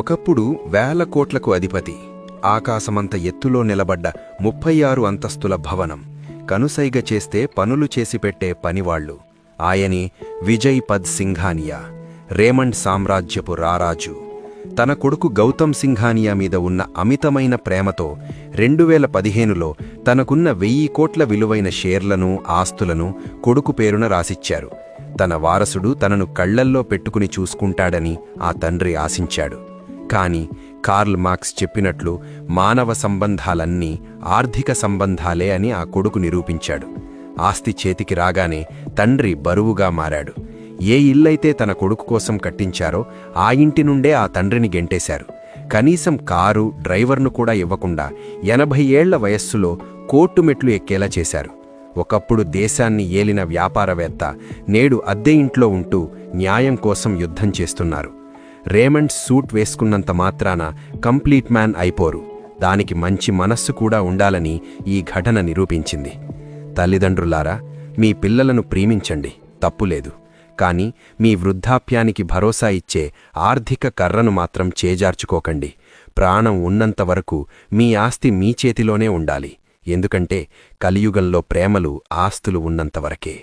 ఒకప్పుడు వేల కోట్లకు అధిపతి, ఆకాశమంత ఎత్తులో నిలబడ్డ 36 అంతస్తుల భవనం, కనుసైగ చేస్తే పనులు చేసిపెట్టే పనివాళ్లు. ఆయనే విజయ్ పద్ సింఘానియా, రేమండ్ సామ్రాజ్యపు రారాజు. తన కొడుకు గౌతమ్ సింఘానియా మీద ఉన్న అమితమైన ప్రేమతో 2015లో తనకున్న 1000 కోట్ల విలువైన షేర్లను, ఆస్తులను కొడుకు పేరున రాసిచ్చారు. తన వారసుడు తనను కళ్లల్లో పెట్టుకుని చూసుకుంటాడని ఆ తండ్రి ఆశించాడు. కాని కార్ల్ మార్క్స్ చెప్పినట్లు మానవ సంబంధాలన్నీ ఆర్థిక సంబంధాలే అని ఆ కొడుకు నిరూపించాడు. ఆస్తి చేతికి రాగానే తండ్రి బరువుగా మారాడు. ఏ ఇల్లైతే తన కొడుకు కోసం కట్టించారో ఆ ఇంటి నుండే ఆ తండ్రిని గెంటేశారు. కనీసం కారు, డ్రైవర్ను కూడా ఇవ్వకుండా 80 ఏళ్ల వయస్సులో కోర్టు మెట్లు ఎక్కేలా చేశారు. ఒకప్పుడు దేశాన్ని ఏలిన వ్యాపారవేత్త నేడు అద్దె ఇంట్లో ఉంటూ న్యాయం కోసం యుద్ధం చేస్తున్నారు. రేమండ్ సూట్ వేసుకున్నంత మాత్రాన కంప్లీట్ మ్యాన్ అయిపోరు. దానికి మంచి మనస్సు కూడా ఉండాలని ఈ ఘటన నిరూపించింది. తల్లిదండ్రులారా, మీ పిల్లలను ప్రేమించండి, తప్పులేదు. కాని మీ వృద్ధాప్యానికి భరోసా ఇచ్చే ఆర్థిక కర్రను మాత్రం చేజార్చుకోకండి. ప్రాణం ఉన్నంతవరకు మీ ఆస్తి మీ చేతిలోనే ఉండాలి. ఎందుకంటే కలియుగంలో ప్రేమలు, ఆస్తులు ఉన్నంతవరకే.